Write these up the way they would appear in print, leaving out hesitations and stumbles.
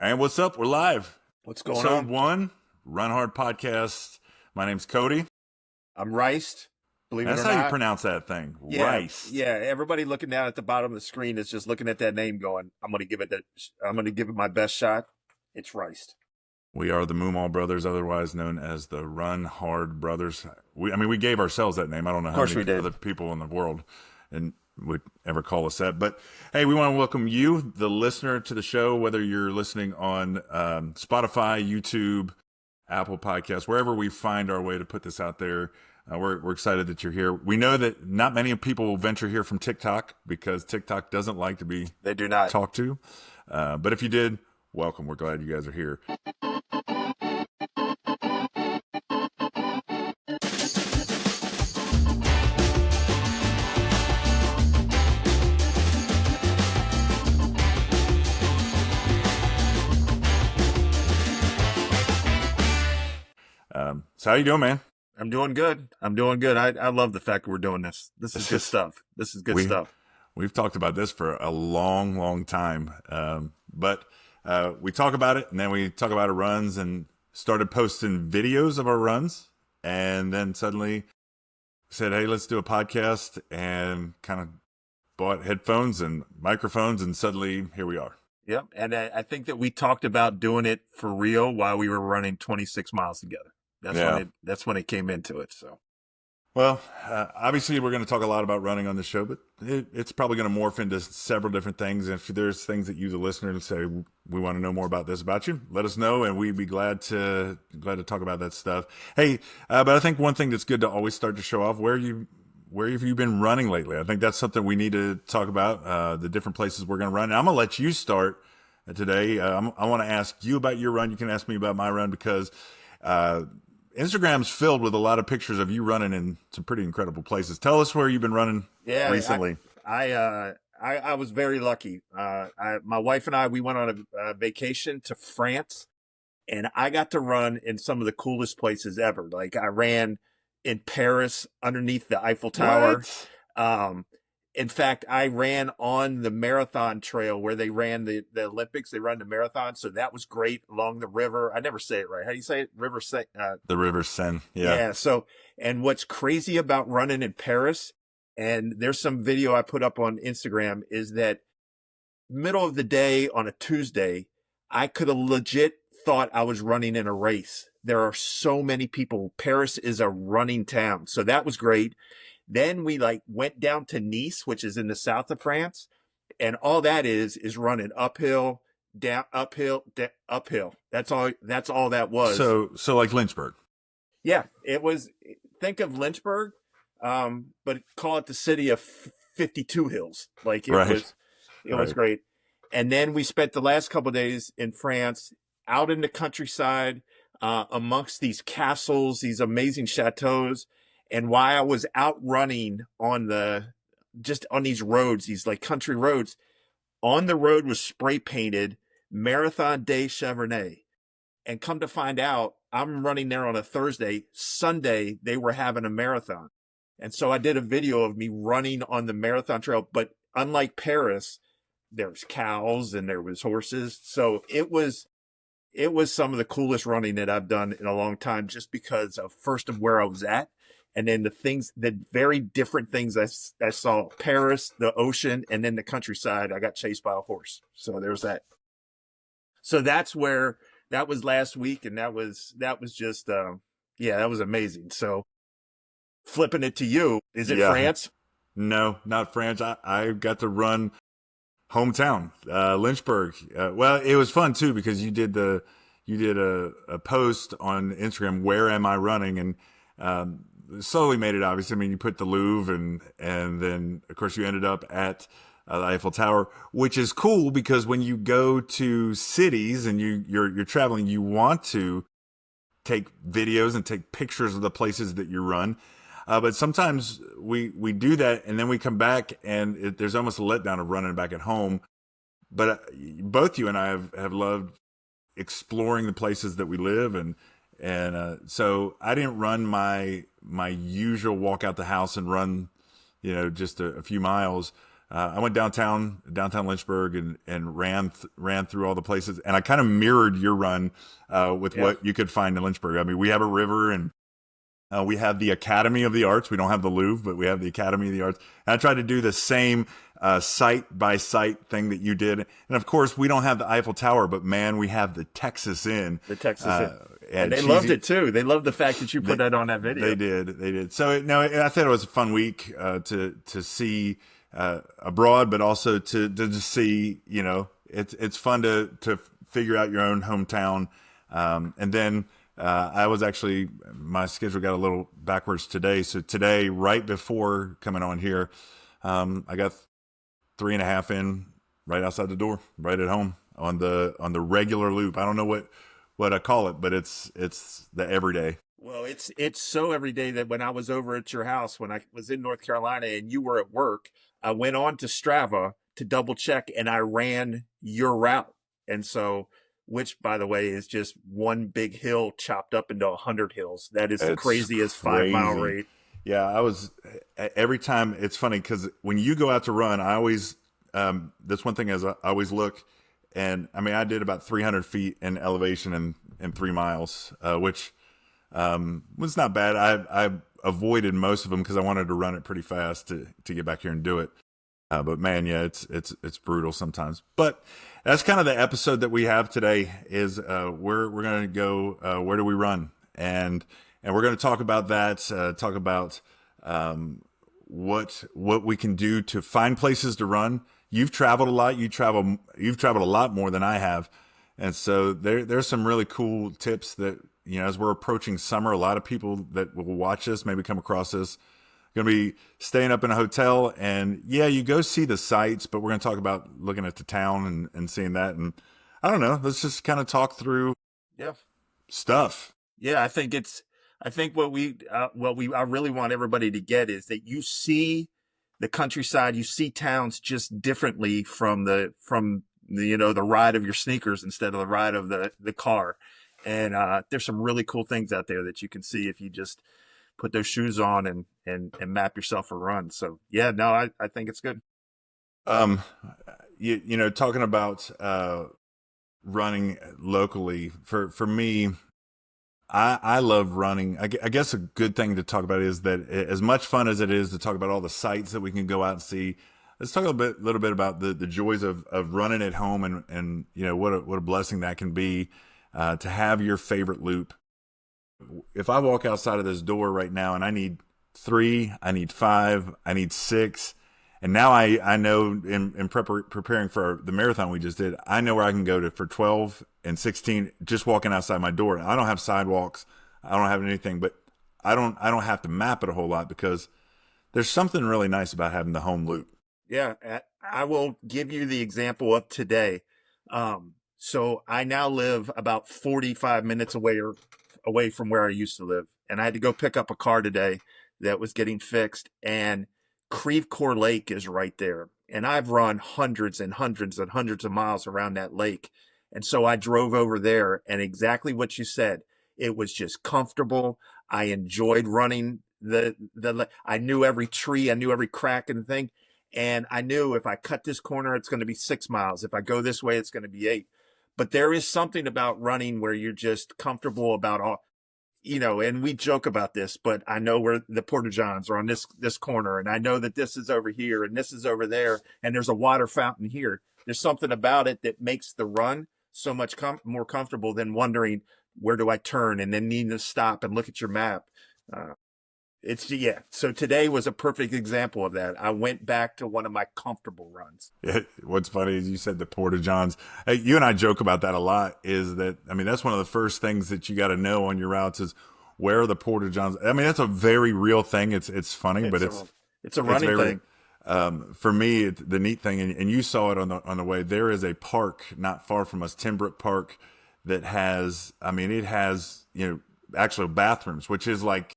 And what's up? We're live. What's going Episode on? 1, RunHard Podcast. My name's Cody. I'm Reist. Believe it or That's not. how you pronounce that thing. Reist. Yeah. Everybody looking down at the bottom of the screen is just looking at that name, going, "I'm going to give it my best shot." It's Reist. We are the Mummau brothers, otherwise known as the RunHard brothers. We gave ourselves that name. I don't know how many other people in the world would ever call us that. But hey, we want to welcome you, the listener, to the show, whether you're listening on Spotify, YouTube, Apple Podcasts, wherever we find our way to put this out there. We're excited that you're here. We know that not many people will venture here from TikTok because TikTok doesn't like to be talked to. But if you did, welcome. We're glad you guys are here. So how you doing, man? I'm doing good. I love the fact that we're doing this. This is good stuff. Stuff. We've talked about this for a long, long time. But we talk about it, and then we talk about our runs, and started posting videos of our runs, and then suddenly said, hey, let's do a podcast, and kind of bought headphones and microphones, and suddenly here we are. Yep. And I think that we talked about doing it for real while we were running 26 miles together. That's when it came into it. So, well, obviously we're going to talk a lot about running on this show, but it's probably going to morph into several different things. If there's things that you, the listener, say we want to know more about this about you, let us know, and we'd be glad to talk about that stuff. Hey, but I think one thing that's good to always start to show off where have you been running lately? I think that's something we need to talk about. The different places we're going to run. And I'm going to let you start today. I want to ask you about your run. You can ask me about my run because Instagram's filled with a lot of pictures of you running in some pretty incredible places. Tell us where you've been running recently. I was very lucky. My wife and I, we went on a vacation to France, and I got to run in some of the coolest places ever. Like I ran in Paris underneath the Eiffel Tower. What? In fact, I ran on the marathon trail where they ran the Olympics. They run the marathon. So that was great along the river. I never say it right. How do you say it? The River Seine. Yeah. Yeah. So, and what's crazy about running in Paris, and there's some video I put up on Instagram, is that middle of the day on a Tuesday, I could have legit thought I was running in a race. There are so many people. Paris is a running town. So that was great. Then we went down to Nice, which is in the south of France. And all that is running uphill, down, uphill, uphill. That's all that was. So like Lynchburg. Yeah, it was. Think of Lynchburg, but call it the city of 52 hills. It was great. And then we spent the last couple of days in France, out in the countryside, amongst these castles, these amazing chateaus. And while I was out running on these roads, these country roads, on the road was spray painted Marathon des Chevronnés. And come to find out, I'm running there on a Thursday. Sunday, they were having a marathon. And so I did a video of me running on the marathon trail. But unlike Paris, there was cows and there was horses. So it was some of the coolest running that I've done in a long time, just because of where I was at. And then the very different things I saw: Paris, the ocean, and then the countryside. I got chased by a horse. So there's that. So that was last week. And that was just, that was amazing. So flipping it to you, is it France? No, not France. I got to run hometown, Lynchburg. Well, it was fun too, because you did a post on Instagram, where am I running? And, slowly made it obvious. I mean, you put the Louvre and then of course you ended up at the Eiffel Tower, which is cool because when you go to cities and you're traveling, you want to take videos and take pictures of the places that you run. But sometimes we do that and then we come back and there's almost a letdown of running back at home. But both you and I have loved exploring the places that we live, and so I didn't run my usual walk out the house and run, just a few miles. I went downtown Lynchburg, and ran through all the places, and I kind of mirrored your run with what you could find in Lynchburg. I mean, we have a river, and we have the Academy of the Arts. We don't have the Louvre, but we have the Academy of the Arts. And I tried to do the same site by site thing that you did. And of course, we don't have the Eiffel Tower, but man, we have the Texas Inn. The Texas Inn. And they loved it too. They loved the fact that you put that on that video. They did. So I thought it was a fun week to see abroad, but also to see, it's fun to figure out your own hometown. And then I was actually, my schedule got a little backwards today. So today, right before coming on here, I got 3.5 in right outside the door, right at home on the regular loop. I don't know what I call it, but it's the everyday. Well, it's so everyday that when I was over at your house, when I was in North Carolina and you were at work, I went on to Strava to double check, and I ran your route. And so, which by the way is just one big hill chopped up into 100 hills. That is the craziest 5 mile rate. Yeah, every time. It's funny because when you go out to run, I always, that's one thing is I always look, and I mean, I did about 300 feet in elevation in 3 miles, which was not bad. I avoided most of them because I wanted to run it pretty fast to get back here and do it. But man, yeah, it's brutal sometimes. But that's kind of the episode that we have today. Is we're going to go where do we run, and we're going to talk about that. Talk about what we can do to find places to run. You've traveled a lot. You've traveled a lot more than I have, and so there's some really cool tips that, as we're approaching summer, a lot of people that will watch this maybe come across this. Going to be staying up in a hotel, and you go see the sights, but we're going to talk about looking at the town and seeing that. And I don't know, let's just kind of talk through stuff. Yeah, I think I really want everybody to get is that you see the countryside, you see towns just differently from the ride of your sneakers instead of the ride of the car. And there's some really cool things out there that you can see if you just put those shoes on and map yourself a run. So I think it's good. Talking about running locally, for me, I love running. I guess a good thing to talk about is that as much fun as it is to talk about all the sites that we can go out and see, let's talk a little bit about the joys of running at home and what a blessing that can be to have your favorite loop. If I walk outside of this door right now and I need 3, I need 5, I need 6, and now I know in preparing for the marathon we just did, I know where I can go to for 12 and 16 just walking outside my door. I don't have sidewalks, I don't have anything, but I don't have to map it a whole lot because there's something really nice about having the home loop. Yeah, I will give you the example of today. So I now live about 45 minutes away from where I used to live. And I had to go pick up a car today that was getting fixed, and Creve Coeur Lake is right there. And I've run hundreds and hundreds and hundreds of miles around that lake. And so I drove over there, and exactly what you said, it was just comfortable. I enjoyed running I knew every tree, I knew every crack and thing. And I knew if I cut this corner, it's going to be 6 miles. If I go this way, it's going to be 8. But there is something about running where you're just comfortable about all, and we joke about this, but I know where the porta-johns are on this corner, and I know that this is over here and this is over there, and there's a water fountain here. There's something about it that makes the run so much more comfortable than wondering, where do I turn, and then needing to stop and look at your map. So today was a perfect example of that. I went back to one of my comfortable runs. Yeah, what's funny is you said the porta-johns. Hey, you and I joke about that a lot, is that, I mean, that's one of the first things that you got to know on your routes is where are the porta-johns. I mean, that's a very real thing. It's funny, but it's a running thing. For me, the neat thing, and you saw it on the way, there is a park not far from us, Timbrook Park, that has, it has, actual bathrooms, which is like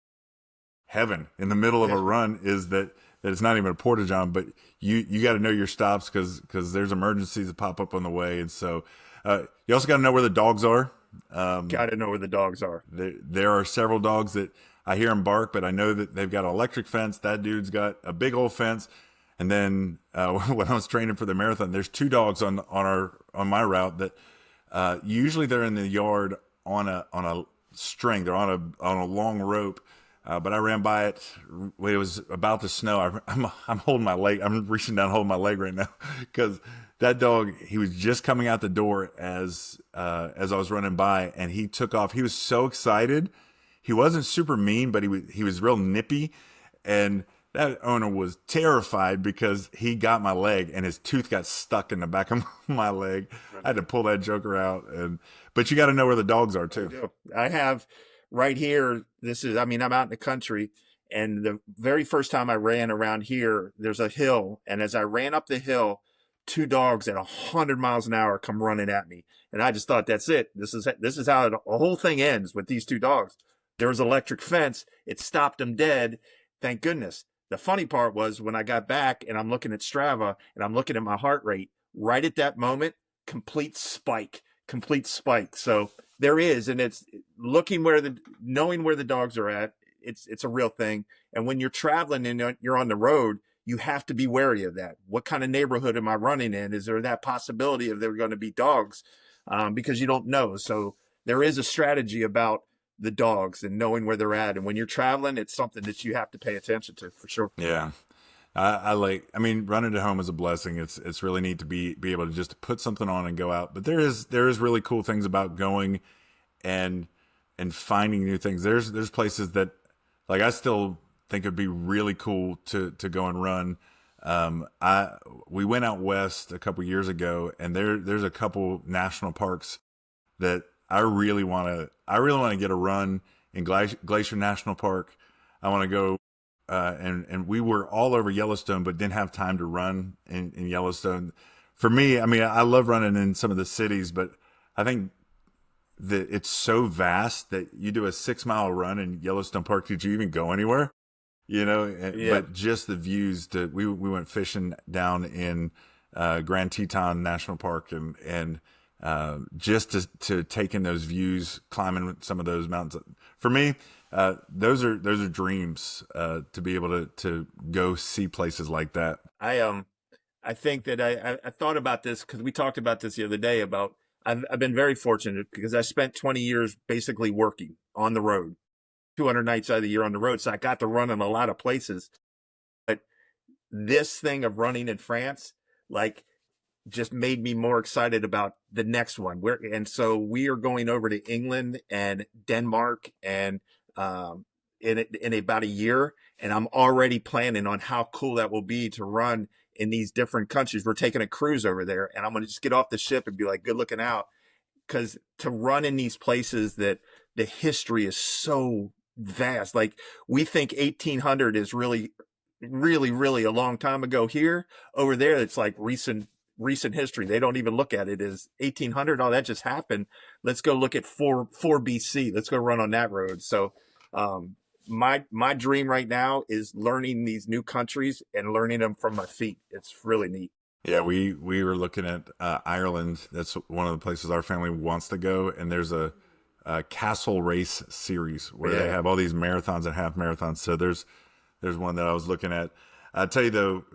heaven in the middle of a run, is that it's not even a porta-john, but you got to know your stops because there's emergencies that pop up on the way. And so you also got to know where the dogs are. Got to know where the dogs are. There are several dogs that I hear them bark, but I know that they've got an electric fence. That dude's got a big old fence. And then when I was training for the marathon, there's two dogs on my route that usually they're in the yard on a string. They're on a long rope. But I ran by it when it was about to snow. I'm holding my leg. I'm reaching down, holding my leg right now because that dog, he was just coming out the door as I was running by, and he took off. He was so excited. He wasn't super mean, but he was real nippy, and that owner was terrified because he got my leg and his tooth got stuck in the back of my leg. I had to pull that joker out, but you got to know where the dogs are too. I have right here. I'm out in the country, and the very first time I ran around here, there's a hill, and as I ran up the hill, two dogs at 100 miles an hour come running at me, and I just thought, that's it. This is how the whole thing ends with these two dogs. There was an electric fence. It stopped them dead. Thank goodness. The funny part was when I got back and I'm looking at Strava and I'm looking at my heart rate, right at that moment, complete spike. So there is, and it's knowing where the dogs are at. It's a real thing. And when you're traveling and you're on the road, you have to be wary of that. What kind of neighborhood am I running in? Is there that possibility of there going to be dogs? Because you don't know. So there is a strategy about the dogs and knowing where they're at. And when you're traveling, it's something that you have to pay attention to for sure. Yeah. Running at home is a blessing. It's really neat to be able to just put something on and go out. But there is really cool things about going and finding new things. There's places that, like, I still think it'd be really cool to go and run. We went out west a couple years ago, and there's a couple national parks that I really want to get a run in Glacier National Park. I want to go, and we were all over Yellowstone, but didn't have time to run in Yellowstone. For me, I love running in some of the cities, but I think that it's so vast that you do a 6-mile run in Yellowstone Park. Did you even go anywhere? Yeah. But just the views that we went fishing down in Grand Teton National Park and just to take in those views, climbing some of those mountains. For me, those are dreams to be able to go see places like that. I think that I thought about this because we talked about this the other day about I've been very fortunate because I spent 20 years basically working on the road, 200 nights out of the year on the road. So I got to run in a lot of places. But this thing of running in France, like, just made me more excited about the next one. So we are going over to England and Denmark and in about a year, and I'm already planning on how cool that will be to run in these different countries. We're taking a cruise over there, and I'm going to just get off the ship and be like, good looking out, because to run in these places that the history is so vast. Like, we think 1800 is really, really, really a long time ago. Here, over there, it's like recent history. They don't even look at it as 1800. Oh, that just happened. Let's go look at 4 BC. Let's go run on that road. So my dream right now is learning these new countries and learning them from my feet. It's really neat. Yeah, we were looking at Ireland. That's one of the places our family wants to go. And there's a castle race series where they have all these marathons and half marathons. So there's one that I was looking at. I'll tell you though,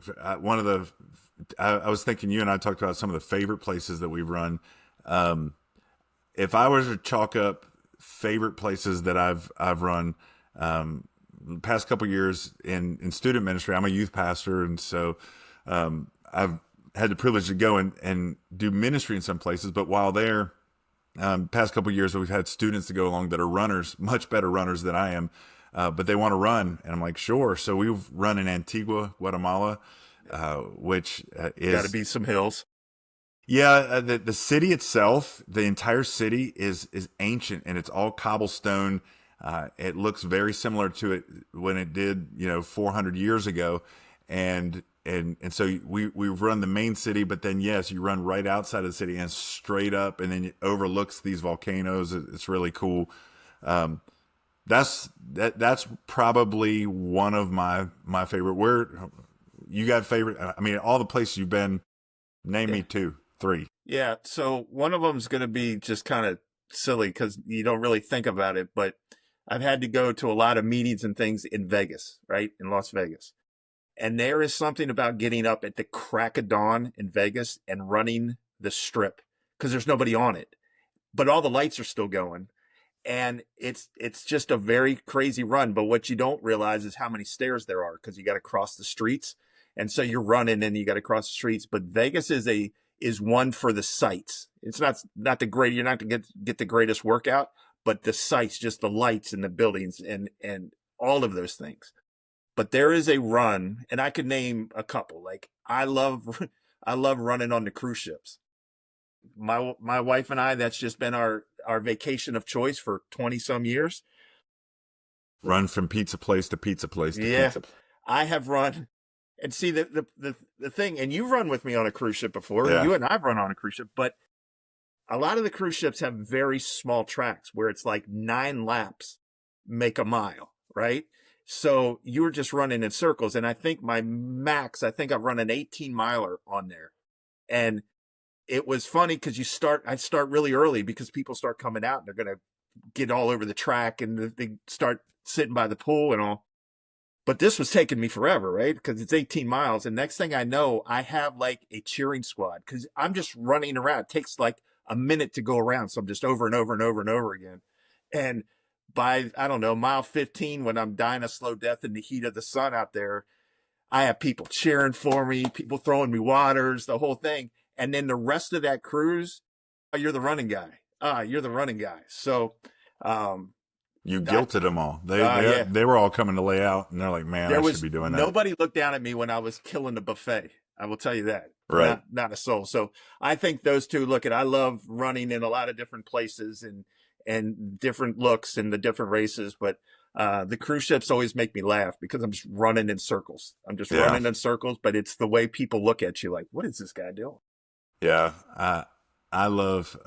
one of the I was thinking, you and I talked about some of the favorite places that we've run. If I was to chalk up favorite places that I've run, the past couple of years in student ministry, I'm a youth pastor, and so I've had the privilege to go and do ministry in some places. But while there, past couple of years, we've had students to go along that are runners, much better runners than I am, but they want to run, and I'm like, sure. So we've run in Antigua, Guatemala. Which is got to be some hills. Yeah, the city itself, the entire city is ancient, and it's all cobblestone. It looks very similar to it when it did, 400 years ago, and so we've run the main city, but then yes, you run right outside of the city and straight up, and then it overlooks these volcanoes. It's really cool. That's probably one of my favorite. Where you got favorite? All the places you've been. Name me 2, 3. Yeah. So one of them is going to be just kind of silly because you don't really think about it, but I've had to go to a lot of meetings and things in Vegas, right? In Las Vegas. And there is something about getting up at the crack of dawn in Vegas and running the strip because there's nobody on it, but all the lights are still going. And it's just a very crazy run. But what you don't realize is how many stairs there are because you got to cross the streets. And so you're running and you got to cross the streets. But Vegas is one for the sights. It's not the great. You're not going to get the greatest workout, but the sights, just the lights and the buildings and all of those things. But there is a run, and I could name a couple. Like I love running on the cruise ships. My wife and I, that's just been our vacation of choice for 20 some years. Run from pizza place to pizza place to pizza. I have run, and see the thing, and you've run with me on a cruise ship before. Yeah. You and I've run on a cruise ship, but a lot of the cruise ships have very small tracks where it's like 9 laps make a mile, right? So you were just running in circles. And I think I've run an 18 miler on there. And it was funny because I start really early because people start coming out and they're going to get all over the track and they start sitting by the pool and all. But this was taking me forever, right? Because it's 18 miles. And next thing I know, I have like a cheering squad because I'm just running around. It takes like a minute to go around. So I'm just over and over and over and over again. And by, I don't know, mile 15, when I'm dying a slow death in the heat of the sun out there, I have people cheering for me, people throwing me waters, the whole thing. And then the rest of that cruise, oh, you're the running guy. You're the running guy. So, you guilted them all. They were all coming to lay out, and they're like, man, I should be doing that. Nobody looked down at me when I was killing the buffet. I will tell you that. Right. Not a soul. So I think those two, I love running in a lot of different places and different looks and the different races, but the cruise ships always make me laugh because I'm just running in circles. Running in circles, but it's the way people look at you like, what is this guy doing? Yeah. I love,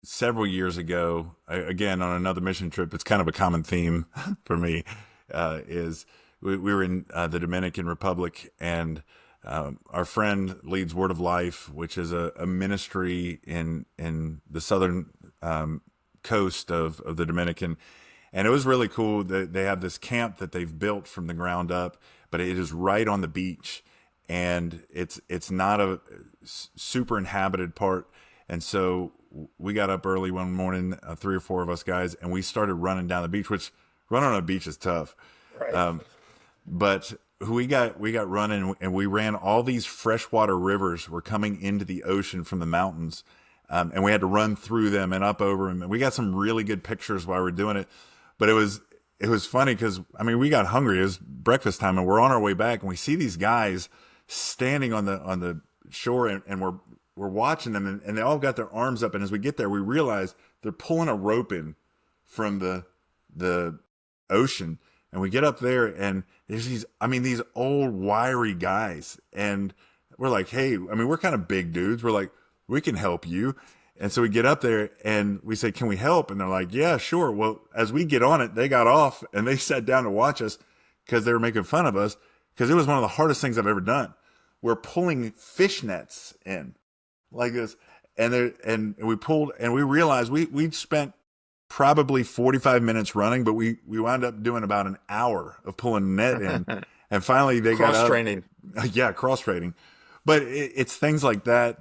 several years ago, again, on another mission trip, it's kind of a common theme for me, is we were in the Dominican Republic, and our friend leads Word of Life, which is a ministry in the southern coast of the Dominican. And it was really cool that they have this camp that they've built from the ground up, but it is right on the beach, and it's not a super inhabited part. And so we got up early one morning, 3 or 4 of us guys, and we started running down the beach, which running on a beach is tough. Right. But we got running, and we ran all these freshwater rivers were coming into the ocean from the mountains. And we had to run through them and up over them. And we got some really good pictures while we were doing it. But it was funny because, we got hungry. It was breakfast time, and we're on our way back, and we see these guys standing on the shore, and we're watching them, and they all got their arms up. And as we get there, we realize they're pulling a rope in from the ocean. And we get up there, and there's these old wiry guys. And we're like, hey, we're kind of big dudes. We're like, we can help you. And so we get up there and we say, can we help? And they're like, yeah, sure. Well, as we get on it, they got off and they sat down to watch us because they were making fun of us, because it was one of the hardest things I've ever done. We're pulling fish nets in like this. And we pulled, and we realized we spent probably 45 minutes running, but we wound up doing about an hour of pulling net in. And finally they got cross training. Yeah, cross training. But it's things like that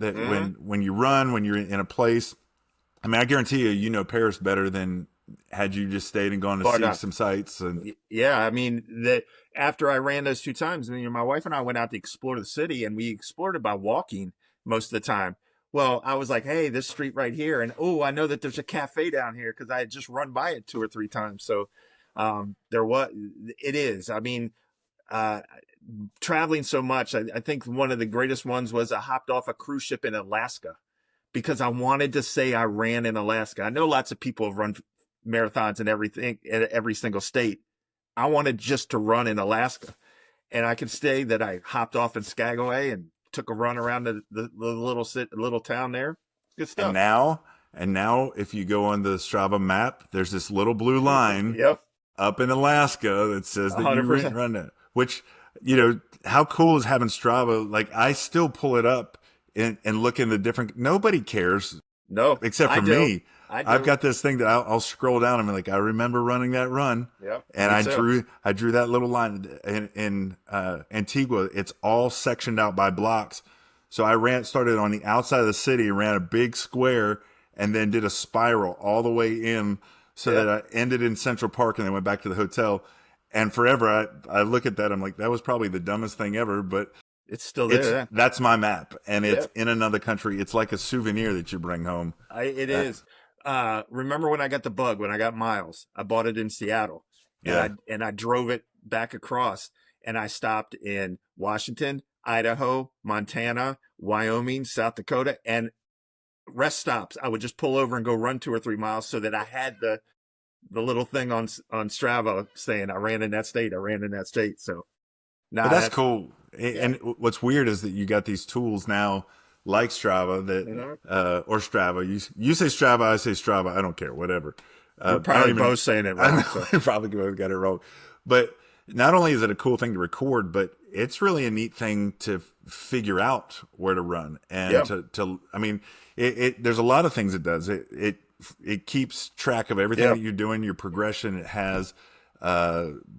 when you run, when you're in a place, I guarantee you know Paris better than had you just stayed and gone to see some sights. And yeah, after I ran those 2 times, my wife and I went out to explore the city, and we explored it by walking most of the time. Well, I was like, hey, this street right here, and I know that there's a cafe down here because I had just run by it 2 or 3 times. So it is. Traveling so much, I think one of the greatest ones was I hopped off a cruise ship in Alaska because I wanted to say I ran in Alaska. I know lots of people have run marathons and everything in every single state. I wanted just to run in Alaska, and I can say that I hopped off in Skagway and took a run around the little town there. Good stuff. And now if you go on the Strava map, there's this little blue line up in Alaska that says that 100%. You run it, which, how cool is having Strava? Like, I still pull it up and look in the different, nobody cares. No, except for me. I've got this thing that I'll scroll down and be like, I remember running that run. Yep. And I drew that little line in Antigua. It's all sectioned out by blocks. So I started on the outside of the city, ran a big square, and then did a spiral all the way in, so that I ended in Central Park and then went back to the hotel. And forever, I look at that, I'm like, that was probably the dumbest thing ever, but it's still there. That's my map, and it's in another country. It's like a souvenir that you bring home. It is. Remember when I got the bug, when I got miles, I bought it in Seattle, and I drove it back across, and I stopped in Washington, Idaho, Montana, Wyoming, South Dakota, and rest stops. I would just pull over and go run 2 or 3 miles so that I had the little thing on Strava saying I ran in that state. So but that's cool. And what's weird is that you got these tools now like Strava that, or Strava. You say Strava, I say Strava. I don't care, whatever. We're probably both saying it wrong. So. Probably both got it wrong. But not only is it a cool thing to record, but it's really a neat thing to figure out where to run. And I mean, there's a lot of things it does. It keeps track of everything that you're doing, your progression. It has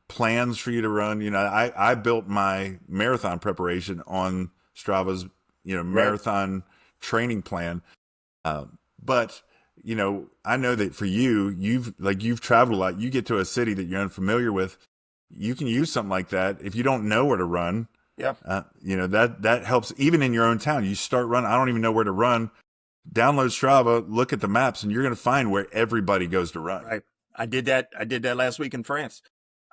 plans for you to run. You know, I built my marathon preparation on Strava's, marathon training plan. But, I know that for you've traveled a lot. You get to a city that you're unfamiliar with. You can use something like that. If you don't know where to run, that helps. Even in your own town, you start running. I don't even know where to run. Download Strava, look at the maps, and you're going to find where everybody goes to run. Right. I did that last week in France.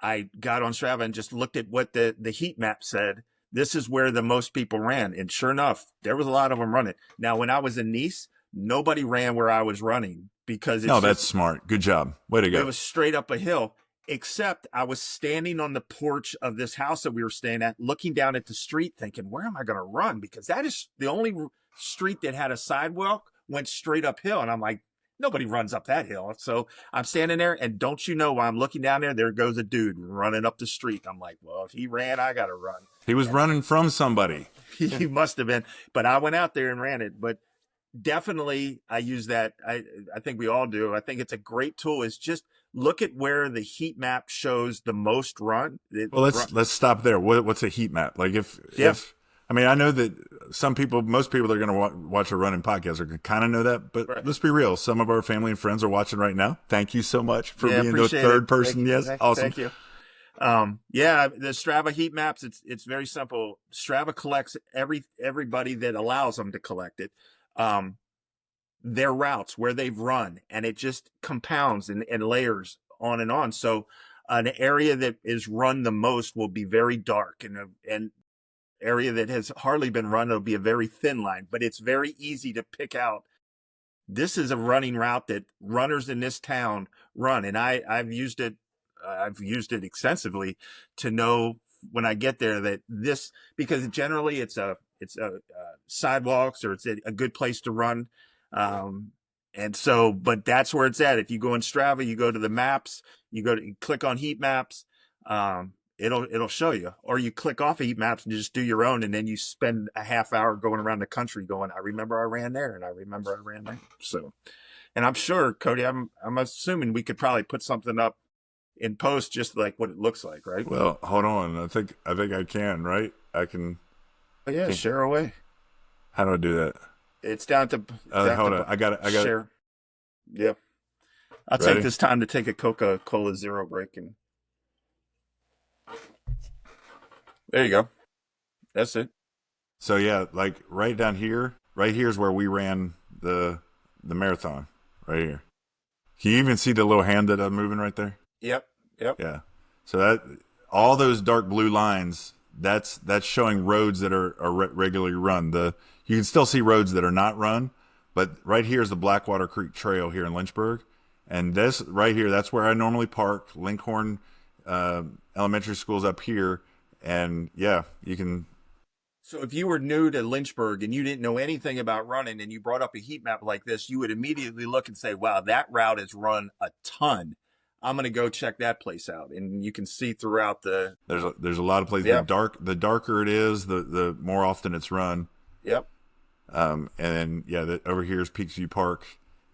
I got on Strava and just looked at what the heat map said. This is where the most people ran. And sure enough, there was a lot of them running. Now, when I was in Nice, nobody ran where I was running because that's smart. Good job. Way to go. It was straight up a hill, except I was standing on the porch of this house that we were staying at, looking down at the street thinking, where am I going to run? Because that is the only street that had a sidewalk, went straight uphill. And I'm like, nobody runs up that hill. So I'm standing there, and don't you know, while I'm looking down there goes a dude running up the street. I'm like, well, if he ran, I got to run. He was running from somebody. He must have been. But I went out there and ran it. But definitely I use that. I think we all do. I think it's a great tool. Is just look at where the heat map shows the most run. Well, let's stop there. What's a heat map? Like if I mean, I know that most people that are going to watch a running podcast are going to kind of know that, but let's be real. Some of our family and friends are watching right now. Thank you so much for being the third person. Yes. Awesome. Thank you. The Strava heat maps, it's very simple. Strava collects everybody that allows them to collect it, their routes, where they've run, and it just compounds and layers on and on. So an area that is run the most will be very dark, and area that has hardly been run, it'll be a very thin line, but it's very easy to pick out. This is a running route that runners in this town run. And I've used it extensively to know when I get there that because generally it's a sidewalks, or it's a good place to run. And so, but that's where it's at. If you go in Strava, you go to the maps, you click on heat maps, it'll show you, or you click off of heat maps and just do your own. And then you spend a half hour going around the country going, I remember I ran there, and I remember I ran there. So, and I'm sure, Cody, I'm assuming we could probably put something up in post, just like what it looks like, right? Well, hold on. I think I can, right? I can. Oh, yeah. Share away. How do I do that? It's down to, hold on. I got it. Share. Yep. I'll take this time to take a Coca-Cola Zero break, and there you go. That's it. So yeah, like right down here, is where we ran the marathon. Right here. Can you even see the little hand that I'm moving right there? Yep. Yeah. So that all those dark blue lines, that's showing roads that are regularly run. You can still see roads that are not run, but right here is the Blackwater Creek Trail here in Lynchburg, and this right here, that's where I normally park. Lincoln Elementary School's up here. And yeah, you can. So if you were new to Lynchburg and you didn't know anything about running, and you brought up a heat map like this, you would immediately look and say, wow, that route is run a ton. I'm going to go check that place out. And you can see throughout there's a lot of places. Yeah. The darker it is, the more often it's run. Yep. And then, over here is Peaksview Park.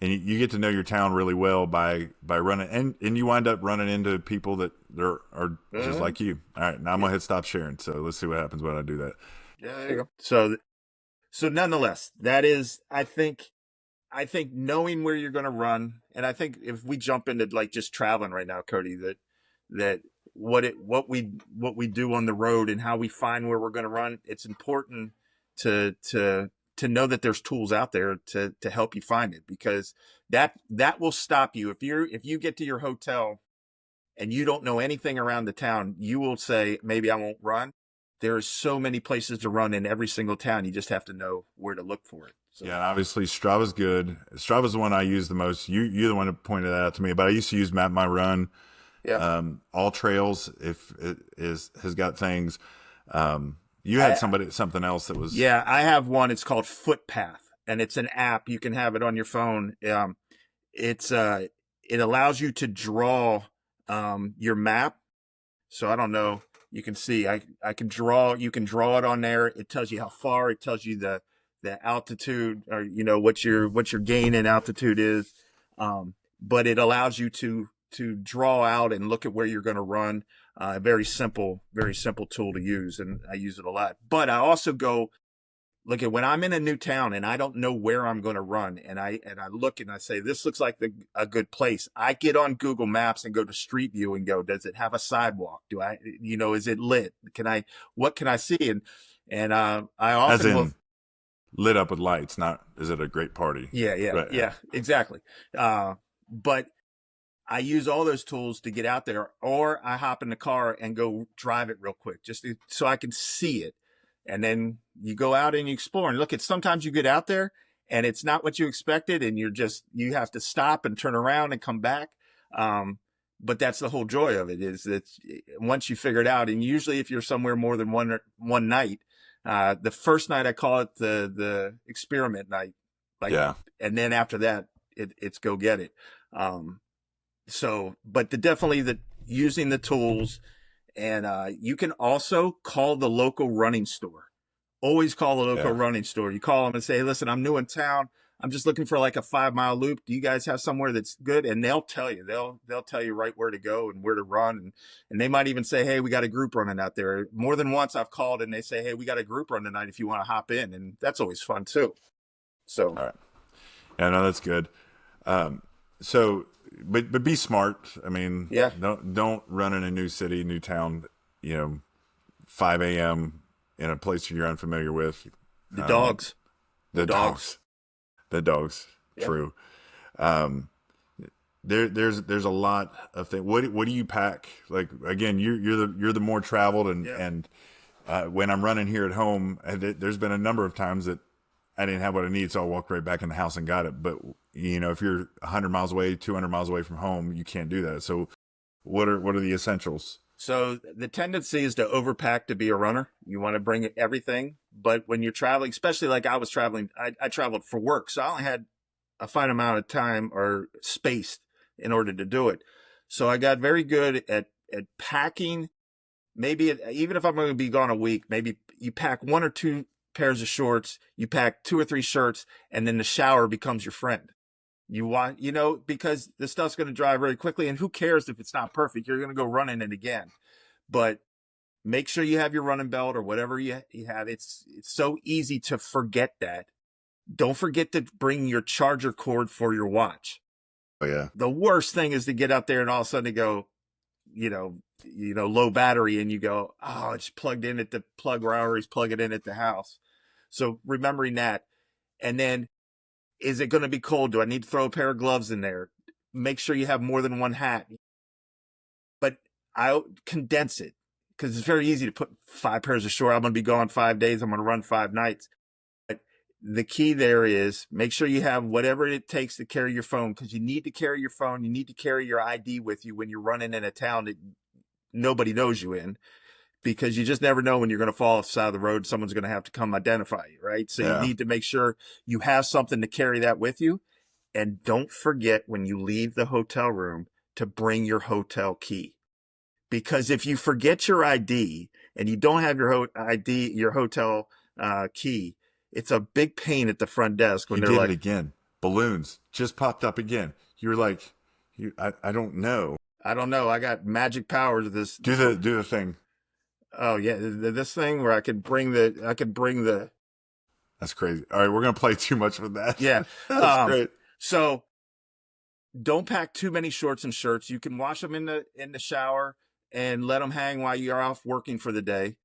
and you get to know your town really well by running, and you wind up running into people that are just like you. All right, now I'm gonna hit stop sharing. So let's see what happens when I do that. Yeah, there you go. So nonetheless, that is, I think knowing where you're going to run, and I think if we jump into like just traveling right now, Cody, that what we do on the road and how we find where we're going to run, it's important to know that there's tools out there to help you find it, because that will stop you if you get to your hotel and you don't know anything around the town. You will say, maybe I won't run. There are so many places to run in every single town. You just have to know where to look for it. So. Yeah, and obviously Strava's good. Strava's the one I use the most. You're the one who pointed that out to me, but I used to use Map My Run. Yeah. All Trails, if it has got things. You had something else that was. Yeah, I have one. It's called Footpath, and it's an app. You can have it on your phone. It allows you to draw your map. So I don't know. You can see I can draw. You can draw it on there. It tells you how far. It tells you the altitude, or what your gain in altitude is. But it allows you to draw out and look at where you're going to run. Very simple tool to use, and I use it a lot. But I also go look at when I'm in a new town and I don't know where I'm going to run, and I look and I say, this looks like a good place. I get on Google Maps and go to Street View and go, does it have a sidewalk? Is it lit? What can I see? And I often lit up with lights, not is it a great party? Yeah, right. Yeah, exactly. But I use all those tools to get out there, or I hop in the car and go drive it real quick, so I can see it. And then you go out and you explore, and sometimes you get out there and it's not what you expected, and you have to stop and turn around and come back. But that's the whole joy of it, is that once you figure it out, and usually if you're somewhere more than one night, the first night I call it the experiment night. And then after that, it's go get it. But definitely using the tools, and you can also call the local running store. Always call the local running store. You call them and say, hey, listen, I'm new in town. I'm just looking for like a 5-mile loop. Do you guys have somewhere that's good? And they'll tell you. They'll tell you right where to go and where to run. And they might even say, hey, we got a group running out there. More than once I've called and they say, hey, we got a group run tonight if you want to hop in. And that's always fun too. So. All right. Yeah, no, that's good. But be smart. I mean, don't run in a new city, new town, 5 a.m. in a place you're unfamiliar with. The dogs. The dogs. Yep. True. There's a lot of things. What do you pack? Like, again, you're the more traveled, and when I'm running here at home, there's been a number of times that I didn't have what I need, so I walked right back in the house and got it. But if you're 100 miles away, 200 miles away from home, you can't do that. So what are the essentials? So the tendency is to overpack to be a runner. You want to bring everything, but when you're traveling, especially like I was traveling, I traveled for work, so I only had a fine amount of time or space in order to do it. So I got very good at packing. Maybe even if I'm going to be gone a week, maybe you pack 1 or 2 pairs of shorts, you pack 2 or 3 shirts, and then the shower becomes your friend. You want, because the stuff's going to dry very quickly, and who cares if it's not perfect? You're going to go running it again. But make sure you have your running belt or whatever you have. It's so easy to forget that. Don't forget to bring your charger cord for your watch. Oh, yeah. The worst thing is to get out there and all of a sudden go, low battery, and you go, oh, it's plugged in at the plug where I always plug it in at the house. So remembering that. And then, is it going to be cold? Do I need to throw a pair of gloves in there? Make sure you have more than one hat. But I'll condense it, because it's very easy to put 5 pairs of shorts. I'm going to be gone 5 days. I'm going to run 5 nights. But the key there is make sure you have whatever it takes to carry your phone, because you need to carry your phone. You need to carry your ID with you when you're running in a town that nobody knows you in, because you just never know when you're going to fall off the side of the road. Someone's going to have to come identify you, right? So you need to make sure you have something to carry that with you. And don't forget, when you leave the hotel room, to bring your hotel key. Because if you forget your ID and you don't have your hotel key, it's a big pain at the front desk when they're like, again. balloons just popped up again. You're like, I don't know. I don't know. I got magic powers. This Do the thing. Oh yeah, this thing where I could bring the. That's crazy. All right, we're gonna play too much with that. Yeah, That's great. So don't pack too many shorts and shirts. You can wash them in the shower and let them hang while you're off working for the day.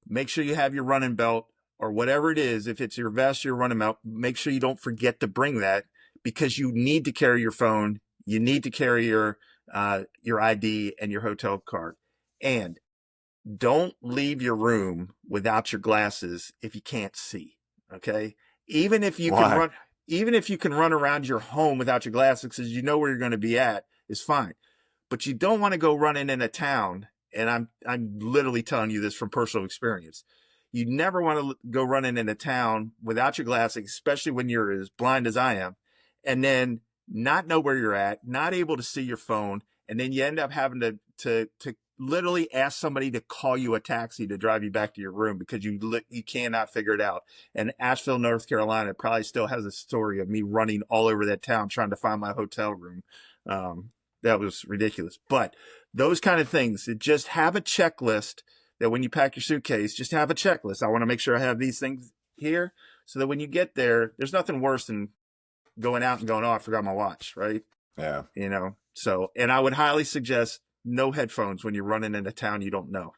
Make sure you have your running belt or whatever it is. If it's your vest, your running belt, make sure you don't forget to bring that, because you need to carry your phone. You need to carry your ID and your hotel card. And don't leave your room without your glasses if you can't see. Okay. Even if you can run around your home without your glasses, because you know where you're going to be at, is fine. But you don't want to go running in a town. And I'm literally telling you this from personal experience. You never want to go running in a town without your glasses, especially when you're as blind as I am, and then not know where you're at, not able to see your phone. And then you end up having to literally ask somebody to call you a taxi to drive you back to your room because you cannot figure it out. And Asheville, North Carolina probably still has a story of me running all over that town trying to find my hotel room. That was ridiculous. But those kind of things, just have a checklist that when you pack your suitcase, just have a checklist. I want to make sure I have these things here so that when you get there, there's nothing worse than going out and going, oh, I forgot my watch, right? Yeah. So, and I would highly suggest no headphones when you're running in a town you don't know.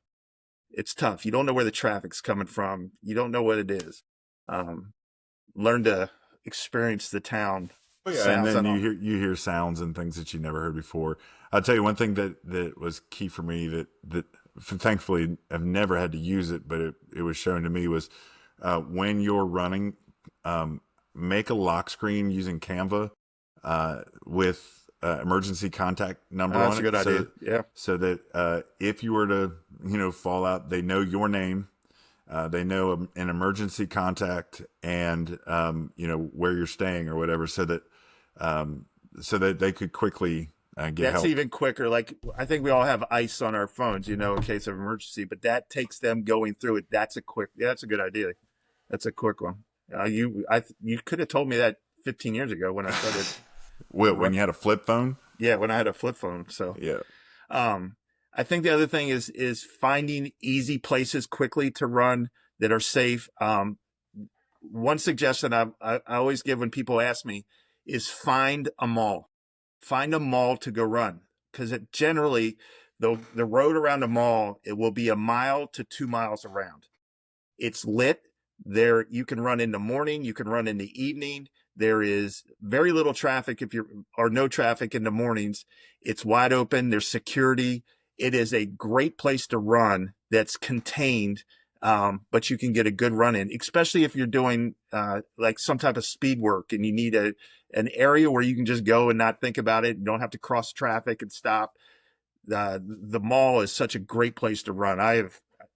It's tough. You don't know where the traffic's coming from. You don't know what it is. Learn to experience the town. Oh, yeah, and then you hear sounds and things that you never heard before. I'll tell you one thing that was key for me that thankfully I've never had to use it, but it was shown to me was when you're running, make a lock screen using Canva with emergency contact number on it. That's a good idea. Yeah. So that if you were to fall out, they know your name. They know an emergency contact and where you're staying or whatever, so that they could quickly get help. That's even quicker. Like, I think we all have ice on our phones, in case of emergency, but that takes them going through it. That's a good idea. That's a quick one. You could have told me that 15 years ago when I started. When you had a flip phone? Yeah, when I had a flip phone. So yeah. I think the other thing is finding easy places quickly to run that are safe. One suggestion I always give when people ask me is find a mall. Find a mall to go run, because generally the road around a mall, it will be 1 mile to 2 miles around. It's lit. There you can run in the morning, you can run in the evening. There is very little traffic or no traffic in the mornings. It's wide open. There's security. It is a great place to run that's contained, but you can get a good run in, especially if you're doing like some type of speed work and you need an area where you can just go and not think about it. You don't have to cross traffic and stop. The mall is such a great place to run.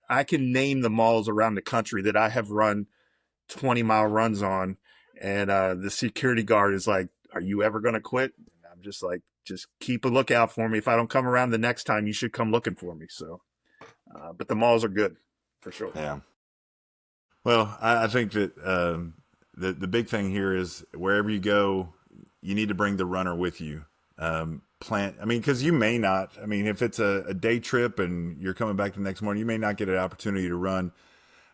I can name the malls around the country that I have run 20-mile runs on. And the security guard is like, are you ever going to quit? And I'm just like, just keep a lookout for me. If I don't come around the next time, you should come looking for me. So, but the malls are good for sure. Yeah. Well, I think that the big thing here is wherever you go, you need to bring the runner with you. Because you may not. If it's a day trip and you're coming back the next morning, you may not get an opportunity to run.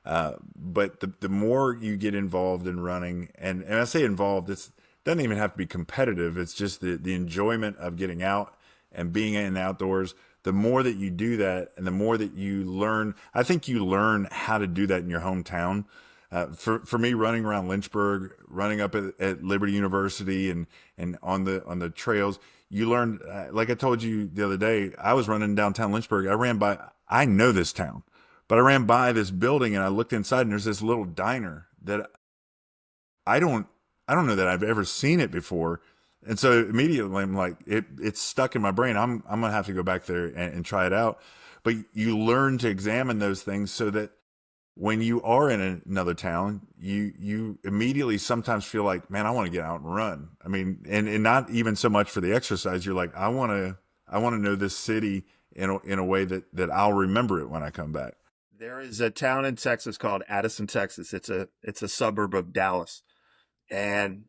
But the more you get involved in running, and I say involved, it doesn't even have to be competitive. It's just the enjoyment of getting out and being in the outdoors. The more that you do that and the more that you learn, I think you learn how to do that in your hometown. For me, running around Lynchburg, running up at Liberty University and on the trails, you learn, like I told you the other day, I was running downtown Lynchburg. I know this town. But I ran by this building and I looked inside and there's this little diner that I don't know that I've ever seen it before. And so immediately I'm like, it's stuck in my brain. I'm going to have to go back there and try it out. But you learn to examine those things so that when you are in another town, you immediately sometimes feel like, man, I want to get out and run. And not even so much for the exercise. You're like, I want to know this city in a way that I'll remember it when I come back. There is a town in Texas called Addison, Texas. It's a suburb of Dallas. And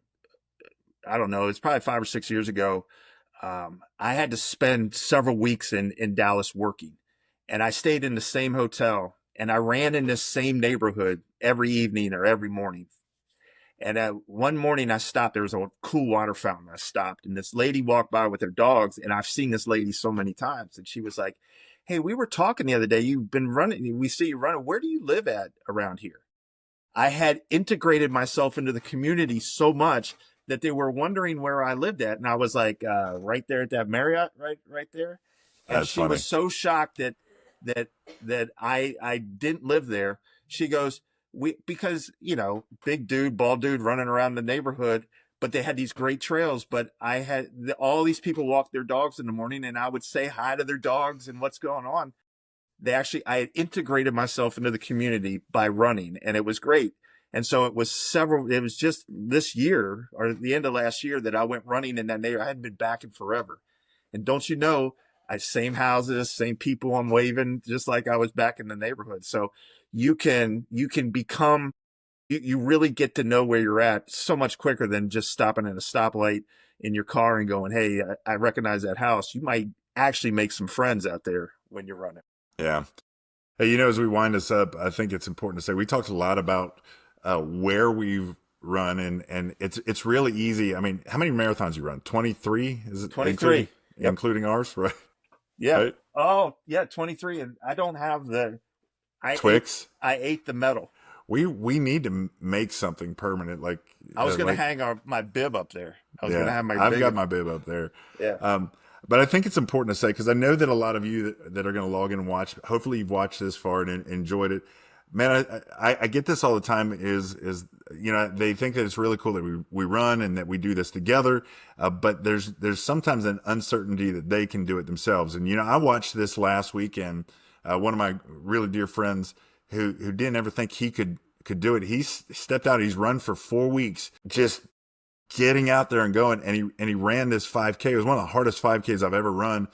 I don't know, it's probably 5 or 6 years ago. I had to spend several weeks in Dallas working, and I stayed in the same hotel, and I ran in this same neighborhood every evening or every morning. And one morning I stopped. There was a cool water fountain. I stopped, and this lady walked by with her dogs. And I've seen this lady so many times. And she was like, "Hey, we were talking the other day. You've been running. We see you running. Where do you live at around here?" I had integrated myself into the community so much that they were wondering where I lived at. And I was like, right there at that Marriott, right there. And That's she funny. was so shocked that I didn't live there. She goes, because, big dude, bald dude running around the neighborhood, but they had these great trails. But I had all these people walk their dogs in the morning, and I would say hi to their dogs and what's going on. I had integrated myself into the community by running, and it was great. And so it was just this year or the end of last year that I went running in that neighborhood. I hadn't been back in forever. And don't you know, same houses, same people I'm waving, just like I was back in the neighborhood. So you can become, you really get to know where you're at so much quicker than just stopping at a stoplight in your car and going, "Hey, I recognize that house." You might actually make some friends out there when you're running. Yeah. Hey, as we wind this up, I think it's important to say we talked a lot about where we've run, and it's really easy. I mean, how many marathons you run? 23? Is it 23? Including ours, right? Yeah. Right? Oh, yeah, 23. And I don't have Twix. I ate the medal. We need to make something permanent. Like I was going to hang my bib up there. I was going to have I've got my bib up there. Yeah. But I think it's important to say, because I know that a lot of you that are going to log in and watch, hopefully you've watched this far and enjoyed it. Man, I get this all the time is they think that it's really cool that we run and that we do this together. But there's sometimes an uncertainty that they can do it themselves. And, I watched this last weekend. One of my really dear friends who didn't ever think he could do it. He stepped out. He's run for 4 weeks, just getting out there and going, and he ran this 5K. It was one of the hardest 5Ks I've ever run.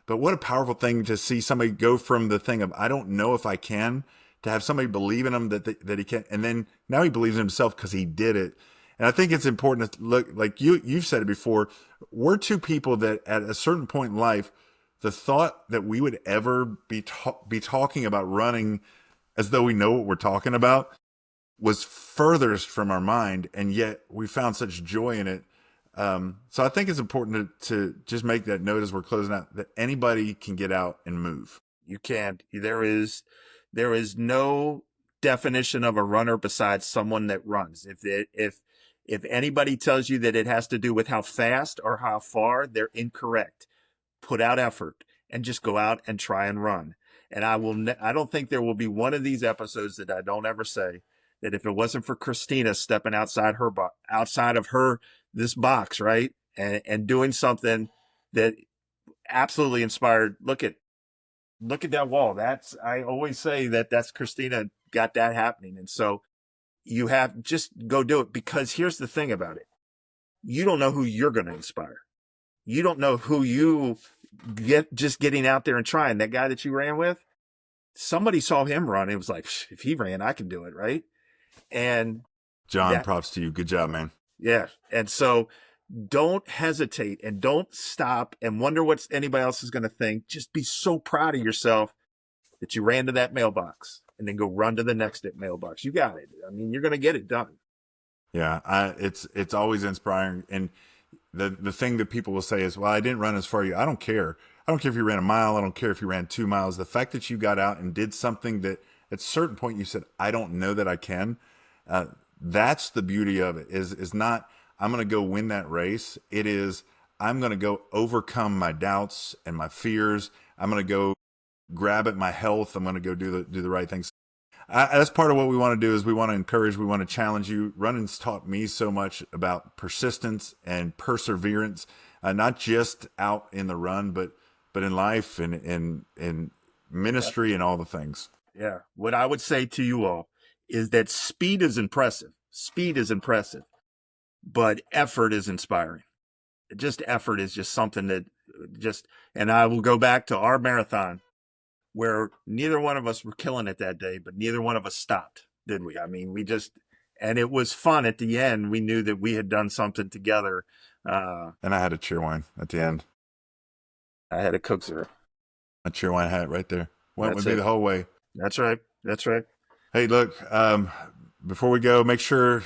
But what a powerful thing to see somebody go from the thing of, I don't know if I can, to have somebody believe in him that he can. And then now he believes in himself because he did it. And I think it's important to look, like you've said it before, we're two people that at a certain point in life, the thought that we would ever be talking about running as though we know what we're talking about was furthest from our mind, and yet we found such joy in it. So I think it's important to just make that note as we're closing out, that anybody can get out and move. You can't. There is no definition of a runner besides someone that runs. If anybody tells you that it has to do with how fast or how far, they're incorrect. Put out effort and just go out and try and run. And I don't think there will be one of these episodes that I don't ever say that if it wasn't for Christina stepping outside of this box, right, and doing something that absolutely inspired. Look at that wall. I always say that's Christina got that happening. And so you have just go do it, because here's the thing about it. You don't know who you're going to inspire. You don't know who you get just getting out there and trying. That guy that you ran with, somebody saw him run. It was like, if he ran, I can do it. Right. And John, props to you. Good job, man. Yeah. And so don't hesitate and don't stop and wonder what anybody else is going to think. Just be so proud of yourself that you ran to that mailbox, and then go run to the next mailbox. You got it. I mean, you're going to get it done. Yeah. It's always inspiring. And the thing that people will say is, well, I didn't run as far as you. I don't care. I don't care if you ran a mile. I don't care if you ran 2 miles. The fact that you got out and did something that at a certain point you said, I don't know that I can. That's the beauty of it, is not, I'm going to go win that race. It is, I'm going to go overcome my doubts and my fears. I'm going to go grab at my health. I'm going to go do the right things. That's part of what we want to do, is we want to encourage, we want to challenge you. Running's taught me so much about persistence and perseverance, not just out in the run, but in life and in ministry and all the things. Yeah. What I would say to you all is that speed is impressive. Speed is impressive, but effort is inspiring. Just effort is just something that and I will go back to our marathon, where neither one of us were killing it that day, but neither one of us stopped, did we? I mean, we just And it was fun at the end. We knew that we had done something together. And I had a cheerwine at the end. I had a Cookser. A cheerwine hat right there. Went with me the whole way. That's right. That's right. Hey, look, before we go, make sure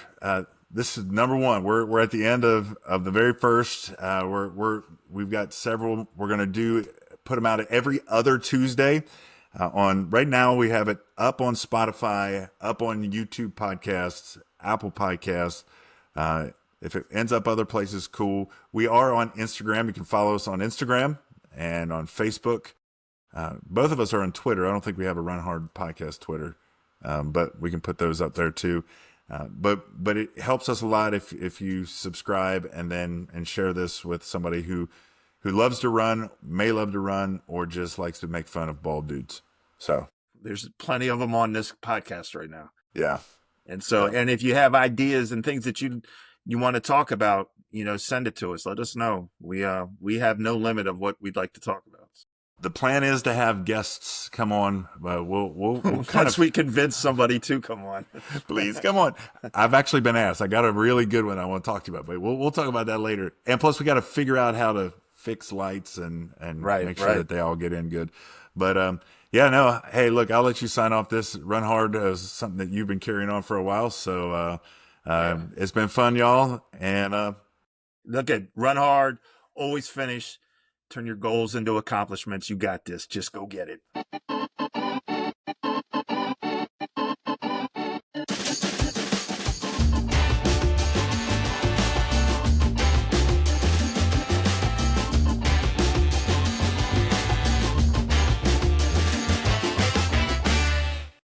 this is number one. We're at the end of the very first. We've got several. We're gonna put them out every other Tuesday. Right now we have it up on Spotify, up on YouTube podcasts, Apple Podcasts. If it ends up other places, cool. We are on Instagram. You can follow us on Instagram and on Facebook. Both of us are on Twitter. I don't think we have a RunHard Podcast Twitter, but we can put those up there too. But it helps us a lot if you subscribe and share this with somebody who loves to run, may love to run, or just likes to make fun of bald dudes. So there's plenty of them on this podcast right now. Yeah. And so, and if you have ideas and things that you want to talk about, send it to us. Let us know. We have no limit of what we'd like to talk about. The plan is to have guests come on. We'll once we convince somebody to come on. Please come on. I've actually been asked. I got a really good one I want to talk to you about, but we'll talk about that later. And plus, we got to figure out how to fix lights and make sure that they all get in good. But hey, look, I'll let you sign off. This Run Hard is something that you've been carrying on for a while, so it's been fun, y'all. And look at Run Hard, always finish. Turn your goals into accomplishments. You got this. Just go get it.